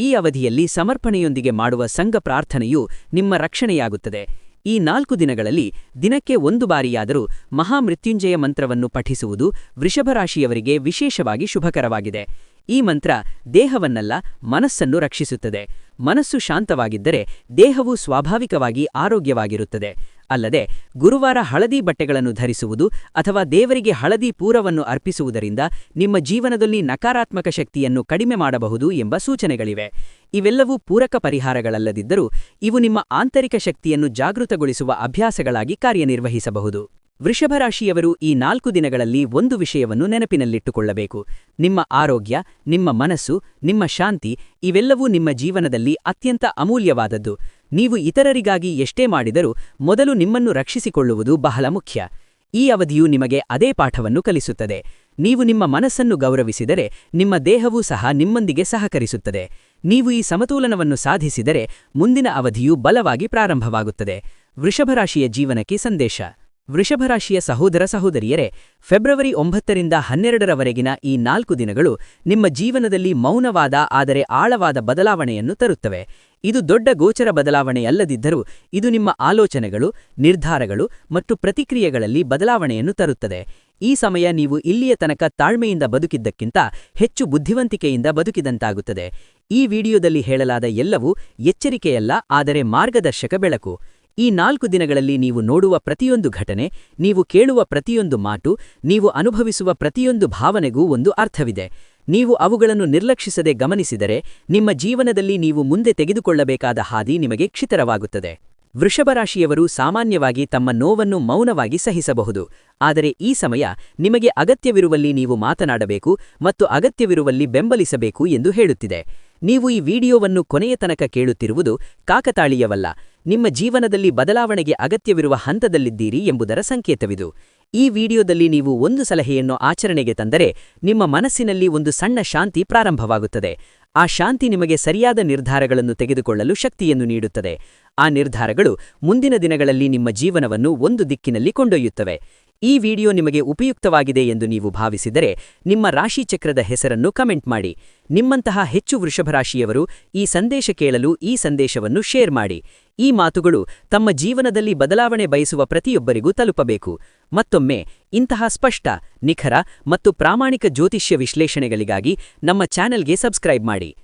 ಈ ಅವಧಿಯಲ್ಲಿ ಸಮರ್ಪಣೆಯೊಂದಿಗೆ ಮಾಡುವ ಸಂಘ ಪ್ರಾರ್ಥನೆಯು ನಿಮ್ಮ ರಕ್ಷಣೆಯಾಗುತ್ತದೆ. ಈ 4 ದಿನಗಳಲ್ಲಿ ದಿನಕ್ಕೆ 1 ಬಾರಿಯಾದರೂ ಮಹಾಮೃತ್ಯುಂಜಯ ಮಂತ್ರವನ್ನು ಪಠಿಸುವುದು ವೃಷಭರಾಶಿಯವರಿಗೆ ವಿಶೇಷವಾಗಿ ಶುಭಕರವಾಗಿದೆ. ಈ ಮಂತ್ರ ದೇಹವನ್ನಲ್ಲ, ಮನಸ್ಸನ್ನು ರಕ್ಷಿಸುತ್ತದೆ. ಮನಸ್ಸು ಶಾಂತವಾಗಿದ್ದರೆ ದೇಹವು ಸ್ವಾಭಾವಿಕವಾಗಿ ಆರೋಗ್ಯವಾಗಿರುತ್ತದೆ. ಅಲ್ಲದೆ ಗುರುವಾರ ಹಳದಿ ಬಟ್ಟೆಗಳನ್ನು ಧರಿಸುವುದು ಅಥವಾ ದೇವರಿಗೆ ಹಳದಿ ಪೂರವನ್ನು ಅರ್ಪಿಸುವುದರಿಂದ ನಿಮ್ಮ ಜೀವನದಲ್ಲಿ ನಕಾರಾತ್ಮಕ ಶಕ್ತಿಯನ್ನು ಕಡಿಮೆ ಮಾಡಬಹುದು ಎಂಬ ಸೂಚನೆಗಳಿವೆ. ಇವೆಲ್ಲವೂ ಪೂರಕ ಪರಿಹಾರಗಳಲ್ಲದಿದ್ದರೂ ಇವು ನಿಮ್ಮ ಆಂತರಿಕ ಶಕ್ತಿಯನ್ನು ಜಾಗೃತಗೊಳಿಸುವ ಅಭ್ಯಾಸಗಳಾಗಿ ಕಾರ್ಯನಿರ್ವಹಿಸಬಹುದು. ವೃಷಭರಾಶಿಯವರು ಈ 4 ದಿನಗಳಲ್ಲಿ ಒಂದು ವಿಷಯವನ್ನು ನೆನಪಿನಲ್ಲಿಟ್ಟುಕೊಳ್ಳಬೇಕು. ನಿಮ್ಮ ಆರೋಗ್ಯ, ನಿಮ್ಮ ಮನಸ್ಸು, ನಿಮ್ಮ ಶಾಂತಿ ಇವೆಲ್ಲವೂ ನಿಮ್ಮ ಜೀವನದಲ್ಲಿ ಅತ್ಯಂತ ಅಮೂಲ್ಯವಾದದ್ದು. ನೀವು ಇತರರಿಗಾಗಿ ಎಷ್ಟೇ ಮಾಡಿದರೂ ಮೊದಲು ನಿಮ್ಮನ್ನು ರಕ್ಷಿಸಿಕೊಳ್ಳುವುದು ಬಹಳ ಮುಖ್ಯ. ಈ ಅವಧಿಯು ನಿಮಗೆ ಅದೇ ಪಾಠವನ್ನು ಕಲಿಸುತ್ತದೆ. ನೀವು ನಿಮ್ಮ ಮನಸ್ಸನ್ನು ಗೌರವಿಸಿದರೆ ನಿಮ್ಮ ದೇಹವೂ ಸಹ ನಿಮ್ಮೊಂದಿಗೆ ಸಹಕರಿಸುತ್ತದೆ. ನೀವು ಈ ಸಮತೋಲನವನ್ನು ಸಾಧಿಸಿದರೆ ಮುಂದಿನ ಅವಧಿಯು ಬಲವಾಗಿ ಪ್ರಾರಂಭವಾಗುತ್ತದೆ. ವೃಷಭರಾಶಿಯ ಜೀವನಕ್ಕೆ ಸಂದೇಶ. ವೃಷಭರಾಶಿಯ ಸಹೋದರ ಸಹೋದರಿಯರೇ, ಫೆಬ್ರವರಿ 9ರಿಂದ 12ರವರೆಗಿನ ಈ 4 ದಿನಗಳು ನಿಮ್ಮ ಜೀವನದಲ್ಲಿ ಮೌನವಾದ ಆದರೆ ಆಳವಾದ ಬದಲಾವಣೆಯನ್ನು ತರುತ್ತವೆ. ಇದು ದೊಡ್ಡ ಗೋಚರ ಬದಲಾವಣೆಯಲ್ಲದಿದ್ದರೂ ಇದು ನಿಮ್ಮ ಆಲೋಚನೆಗಳು, ನಿರ್ಧಾರಗಳು ಮತ್ತು ಪ್ರತಿಕ್ರಿಯೆಗಳಲ್ಲಿ ಬದಲಾವಣೆಯನ್ನು ತರುತ್ತದೆ. ಈ ಸಮಯ ನೀವು ಇಲ್ಲಿಯ ತನಕ ತಾಳ್ಮೆಯಿಂದ ಬದುಕಿದ್ದಕ್ಕಿಂತ ಹೆಚ್ಚು ಬುದ್ಧಿವಂತಿಕೆಯಿಂದ ಬದುಕಿದಂತಾಗುತ್ತದೆ. ಈ ವಿಡಿಯೋದಲ್ಲಿ ಹೇಳಲಾದ ಎಲ್ಲವೂ ಎಚ್ಚರಿಕೆಯಲ್ಲ, ಆದರೆ ಮಾರ್ಗದರ್ಶಕ ಬೆಳಕು. ಈ 4 ದಿನಗಳಲ್ಲಿ ನೀವು ನೋಡುವ ಪ್ರತಿಯೊಂದು ಘಟನೆ, ನೀವು ಕೇಳುವ ಪ್ರತಿಯೊಂದು ಮಾತು, ನೀವು ಅನುಭವಿಸುವ ಪ್ರತಿಯೊಂದು ಭಾವನೆಗೂ ಒಂದು ಅರ್ಥವಿದೆ. ನೀವು ಅವುಗಳನ್ನು ನಿರ್ಲಕ್ಷಿಸದೆ ಗಮನಿಸಿದರೆ ನಿಮ್ಮ ಜೀವನದಲ್ಲಿ ನೀವು ಮುಂದೆ ತೆಗೆದುಕೊಳ್ಳಬೇಕಾದ ಹಾದಿ ನಿಮಗೆ ಕ್ಷಿತರವಾಗುತ್ತದೆ. ವೃಷಭರಾಶಿಯವರು ಸಾಮಾನ್ಯವಾಗಿ ತಮ್ಮ ನೋವನ್ನು ಮೌನವಾಗಿ ಸಹಿಸಬಹುದು. ಆದರೆ ಈ ಸಮಯ ನಿಮಗೆ ಅಗತ್ಯವಿರುವಲ್ಲಿ ನೀವು ಮಾತನಾಡಬೇಕು ಮತ್ತು ಅಗತ್ಯವಿರುವಲ್ಲಿ ಬೆಂಬಲಿಸಬೇಕು ಎಂದು ಹೇಳುತ್ತಿದೆ. ನೀವು ಈ ವಿಡಿಯೋವನ್ನು ಕೊನೆಯ ತನಕ ಕೇಳುತ್ತಿರುವುದು ಕಾಕತಾಳೀಯವಲ್ಲ, ನಿಮ್ಮ ಜೀವನದಲ್ಲಿ ಬದಲಾವಣೆಗೆ ಅಗತ್ಯವಿರುವ ಹಂತದಲ್ಲಿದ್ದೀರಿ ಎಂಬುದರ ಸಂಕೇತವಿದು. ಈ ವಿಡಿಯೋದಲ್ಲಿ ನೀವು ಒಂದು ಸಲಹೆಯನ್ನು ಆಚರಣೆಗೆ ತಂದರೆ ನಿಮ್ಮ ಮನಸ್ಸಿನಲ್ಲಿ ಒಂದು ಸಣ್ಣ ಶಾಂತಿ ಪ್ರಾರಂಭವಾಗುತ್ತದೆ. ಆ ಶಾಂತಿ ನಿಮಗೆ ಸರಿಯಾದ ನಿರ್ಧಾರಗಳನ್ನು ತೆಗೆದುಕೊಳ್ಳಲು ಶಕ್ತಿಯನ್ನು ನೀಡುತ್ತದೆ. ಆ ನಿರ್ಧಾರಗಳು ಮುಂದಿನ ದಿನಗಳಲ್ಲಿ ನಿಮ್ಮ ಜೀವನವನ್ನು ಒಂದು ದಿಕ್ಕಿನಲ್ಲಿ ಕೊಂಡೊಯ್ಯುತ್ತವೆ. ಈ ವಿಡಿಯೋ ನಿಮಗೆ ಉಪಯುಕ್ತವಾಗಿದೆ ಎಂದು ನೀವು ಭಾವಿಸಿದರೆ ನಿಮ್ಮ ರಾಶಿ ಚಕ್ರದ ಹೆಸರನ್ನು ಕಮೆಂಟ್ ಮಾಡಿ. ನಿಮ್ಮಂತಹ ಹೆಚ್ಚು ವೃಷಭರಾಶಿಯವರು ಈ ಸಂದೇಶ ಕೇಳಲು ಈ ಸಂದೇಶವನ್ನು ಶೇರ್ ಮಾಡಿ. ಈ ಮಾತುಗಳು ತಮ್ಮ ಜೀವನದಲ್ಲಿ ಬದಲಾವಣೆ ಬಯಸುವ ಪ್ರತಿಯೊಬ್ಬರಿಗೂ ತಲುಪಬೇಕು. ಮತ್ತೊಮ್ಮೆ ಇಂತಹ ಸ್ಪಷ್ಟ, ನಿಖರ ಮತ್ತು ಪ್ರಾಮಾಣಿಕ ಜ್ಯೋತಿಷ್ಯ ವಿಶ್ಲೇಷಣೆಗಳಿಗಾಗಿ ನಮ್ಮ ಚಾನೆಲ್ಗೆ ಸಬ್ಸ್ಕ್ರೈಬ್ ಮಾಡಿ.